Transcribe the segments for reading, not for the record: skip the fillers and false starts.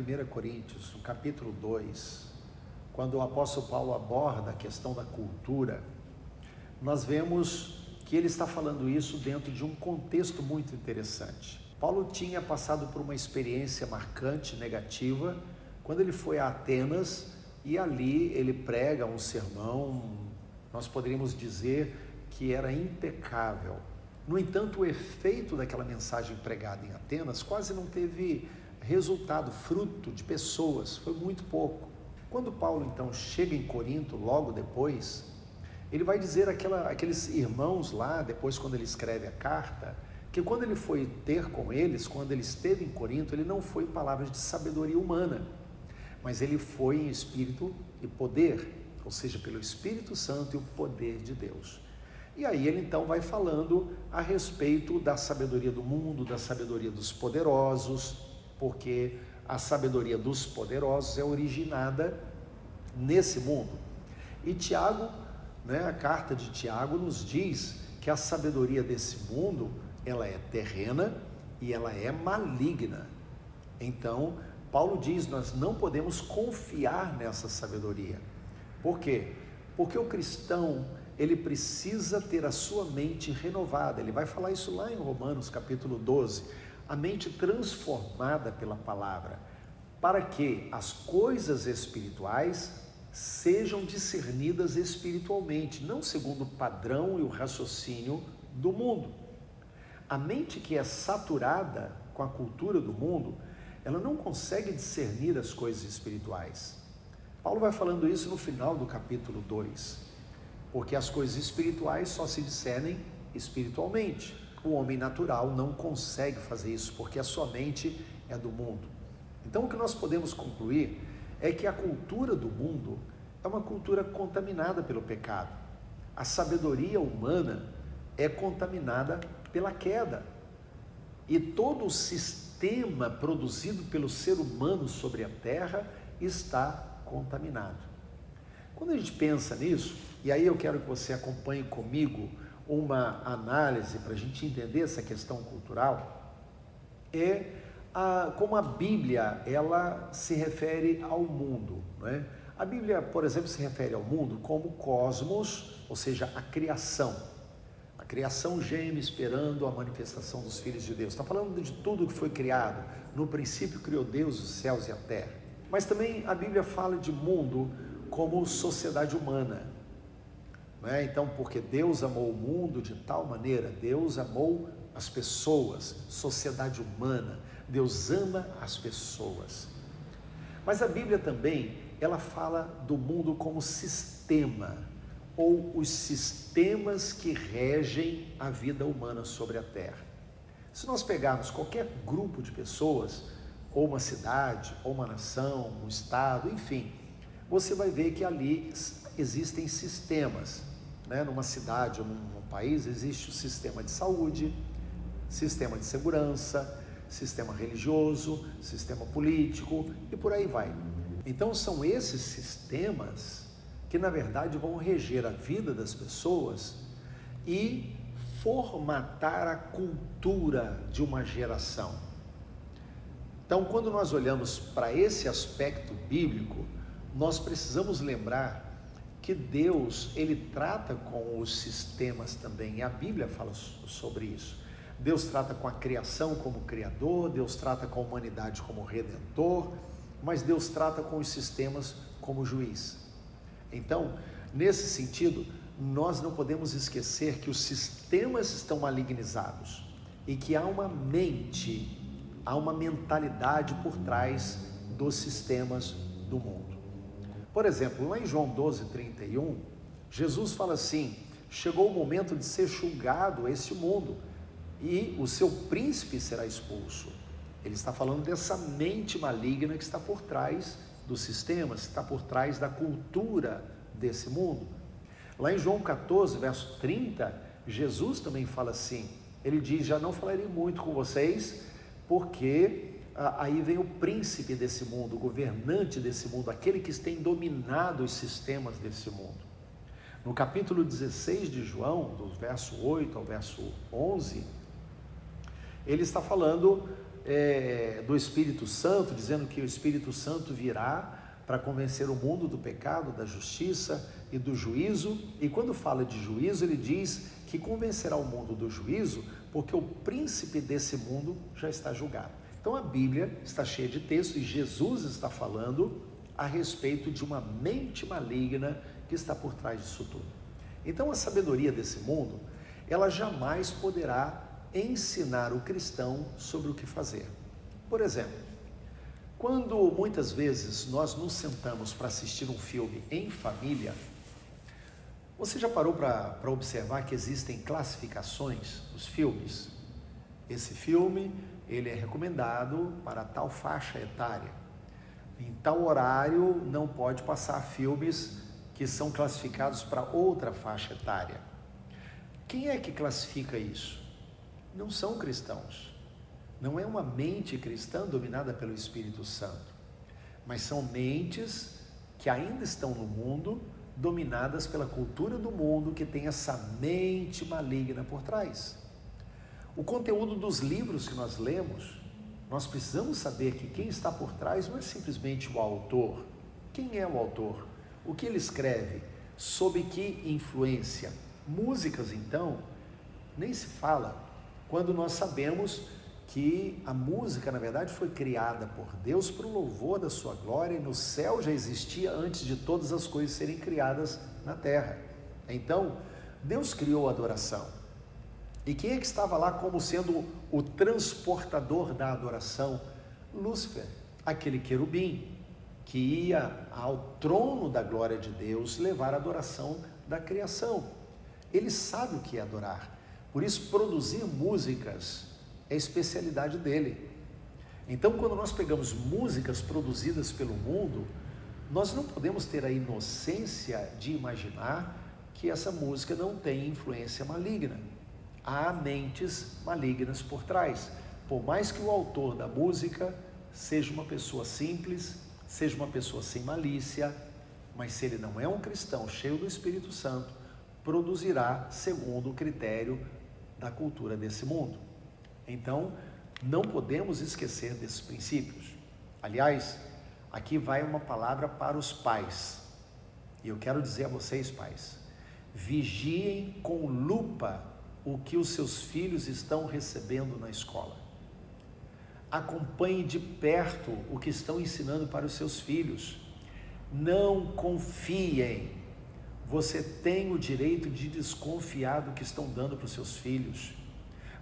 1 Coríntios, no capítulo 2, quando o apóstolo Paulo aborda a questão da cultura, nós vemos que ele está falando isso dentro de um contexto muito interessante. Paulo tinha passado por uma experiência marcante, negativa, quando ele foi a Atenas e ali ele prega um sermão, nós poderíamos dizer que era impecável. No entanto, o efeito daquela mensagem pregada em Atenas quase não teve resultado, fruto de pessoas, foi muito pouco. Quando Paulo então chega em Corinto, logo depois, ele vai dizer aqueles irmãos lá, depois quando ele escreve a carta, que quando ele foi ter com eles, quando ele esteve em Corinto, ele não foi em palavras de sabedoria humana, mas ele foi em espírito e poder, ou seja, pelo Espírito Santo e o poder de Deus. E aí ele então vai falando a respeito da sabedoria do mundo, da sabedoria dos poderosos, porque a sabedoria dos poderosos é originada nesse mundo. E Tiago, a carta de Tiago nos diz que a sabedoria desse mundo, ela é terrena e ela é maligna. Então, Paulo diz, nós não podemos confiar nessa sabedoria. Por quê? Porque o cristão, ele precisa ter a sua mente renovada. Ele vai falar isso lá em Romanos capítulo 12, a mente transformada pela palavra, para que as coisas espirituais sejam discernidas espiritualmente, não segundo o padrão e o raciocínio do mundo. A mente que é saturada com a cultura do mundo, ela não consegue discernir as coisas espirituais. Paulo vai falando isso no final do capítulo 2, porque as coisas espirituais só se discernem espiritualmente. O homem natural não consegue fazer isso, porque a sua mente é do mundo. Então o que nós podemos concluir é que a cultura do mundo é uma cultura contaminada pelo pecado. A sabedoria humana é contaminada pela queda. E todo o sistema produzido pelo ser humano sobre a terra está contaminado. Quando a gente pensa nisso, e aí eu quero que você acompanhe comigo uma análise para a gente entender essa questão cultural, como a Bíblia ela se refere ao mundo, não é? A Bíblia, por exemplo, se refere ao mundo como cosmos, ou seja, a criação. A criação geme esperando a manifestação dos filhos de Deus. Está falando de tudo que foi criado. No princípio criou Deus os céus e a terra. Mas também a Bíblia fala de mundo como sociedade humana. Então, porque Deus amou o mundo de tal maneira, Deus amou as pessoas, sociedade humana, Deus ama as pessoas. Mas a Bíblia também, ela fala do mundo como sistema, ou os sistemas que regem a vida humana sobre a terra. Se nós pegarmos qualquer grupo de pessoas, ou uma cidade, ou uma nação, um estado, enfim, você vai ver que ali existem sistemas. Numa cidade ou num país existe o sistema de saúde, sistema de segurança, sistema religioso, sistema político e por aí vai. Então são esses sistemas que na verdade vão reger a vida das pessoas e formatar a cultura de uma geração. Então, quando nós olhamos para esse aspecto bíblico, nós precisamos lembrar que Deus, ele trata com os sistemas também, e a Bíblia fala sobre isso. Deus trata com a criação como criador, Deus trata com a humanidade como redentor, mas Deus trata com os sistemas como juiz. Então, nesse sentido, nós não podemos esquecer que os sistemas estão malignizados e que há uma mente, há uma mentalidade por trás dos sistemas do mundo. Por exemplo, lá em João 12:31, Jesus fala assim: chegou o momento de ser julgado esse mundo e o seu príncipe será expulso. Ele está falando dessa mente maligna que está por trás dos sistemas, que está por trás da cultura desse mundo. Lá em João 14, verso 30, Jesus também fala assim, ele diz: já não falarei muito com vocês, porque aí vem o príncipe desse mundo, o governante desse mundo, aquele que tem dominado os sistemas desse mundo. No capítulo 16 de João, do verso 8 ao verso 11, ele está falando do Espírito Santo, dizendo que o Espírito Santo virá para convencer o mundo do pecado, da justiça e do juízo. E quando fala de juízo, ele diz que convencerá o mundo do juízo, porque o príncipe desse mundo já está julgado. Então a Bíblia está cheia de texto e Jesus está falando a respeito de uma mente maligna que está por trás disso tudo. Então a sabedoria desse mundo, ela jamais poderá ensinar o cristão sobre o que fazer. Por exemplo, quando muitas vezes nós nos sentamos para assistir um filme em família, você já parou para observar que existem classificações nos filmes? Esse filme, ele é recomendado para tal faixa etária. Em tal horário não pode passar filmes que são classificados para outra faixa etária. Quem é que classifica isso? Não são cristãos. Não é uma mente cristã dominada pelo Espírito Santo, mas são mentes que ainda estão no mundo, dominadas pela cultura do mundo, que tem essa mente maligna por trás. O conteúdo dos livros que nós lemos, nós precisamos saber que quem está por trás não é simplesmente o autor. Quem é o autor? O que ele escreve? Sob que influência? Músicas, então, nem se fala, quando nós sabemos que a música, na verdade, foi criada por Deus para o louvor da sua glória, e no céu já existia antes de todas as coisas serem criadas na terra. Então, Deus criou a adoração. E quem é que estava lá como sendo o transportador da adoração? Lúcifer, aquele querubim que ia ao trono da glória de Deus levar a adoração da criação. Ele sabe o que é adorar. Por isso, produzir músicas é a especialidade dele. Então, quando nós pegamos músicas produzidas pelo mundo, nós não podemos ter a inocência de imaginar que essa música não tem influência maligna. Há mentes malignas por trás. Por mais que o autor da música seja uma pessoa simples, seja uma pessoa sem malícia, mas se ele não é um cristão cheio do Espírito Santo, produzirá segundo o critério da cultura desse mundo. Então, não podemos esquecer desses princípios. Aliás, aqui vai uma palavra para os pais. E eu quero dizer a vocês, pais, vigiem com lupa o que os seus filhos estão recebendo na escola. Acompanhem de perto o que estão ensinando para os seus filhos. Não confiem. Você tem o direito de desconfiar do que estão dando para os seus filhos.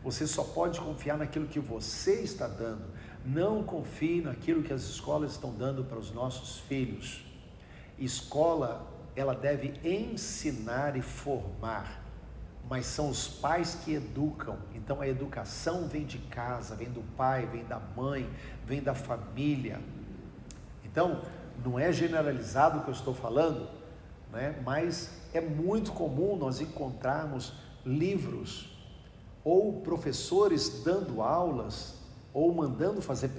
Você só pode confiar naquilo que você está dando. Não confie naquilo que as escolas estão dando para os nossos filhos. Escola, ela deve ensinar e formar, mas são os pais que educam. Então a educação vem de casa, vem do pai, vem da mãe, vem da família. Então, não é generalizado o que eu estou falando, né? Mas é muito comum nós encontrarmos livros ou professores dando aulas ou mandando fazer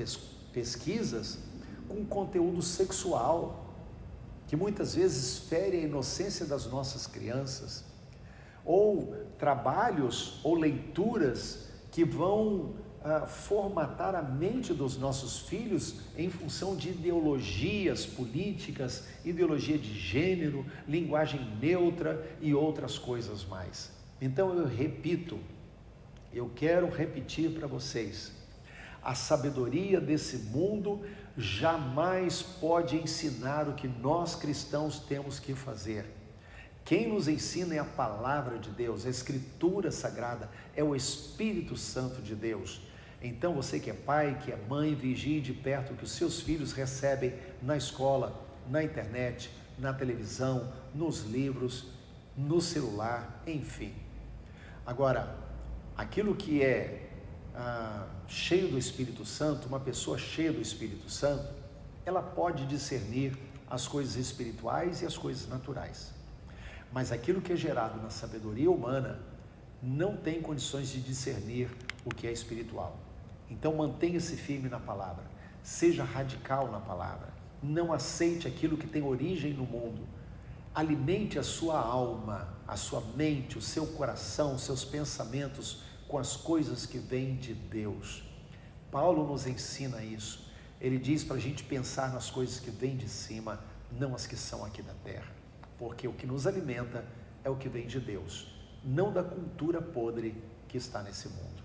pesquisas com conteúdo sexual, que muitas vezes fere a inocência das nossas crianças, ou trabalhos ou leituras que vão formatar a mente dos nossos filhos em função de ideologias políticas, ideologia de gênero, linguagem neutra e outras coisas mais. Então eu quero repetir para vocês, a sabedoria desse mundo jamais pode ensinar o que nós cristãos temos que fazer. Quem nos ensina é a palavra de Deus, a Escritura Sagrada, é o Espírito Santo de Deus. Então você que é pai, que é mãe, vigie de perto o que os seus filhos recebem na escola, na internet, na televisão, nos livros, no celular, enfim. Agora, aquilo que é cheio do Espírito Santo, uma pessoa cheia do Espírito Santo, ela pode discernir as coisas espirituais e as coisas naturais. Mas aquilo que é gerado na sabedoria humana não tem condições de discernir o que é espiritual. Então mantenha-se firme na palavra, seja radical na palavra, não aceite aquilo que tem origem no mundo, alimente a sua alma, a sua mente, o seu coração, os seus pensamentos com as coisas que vêm de Deus. Paulo nos ensina isso. Ele diz para a gente pensar nas coisas que vêm de cima, não as que são aqui da terra. Porque o que nos alimenta é o que vem de Deus, não da cultura podre que está nesse mundo.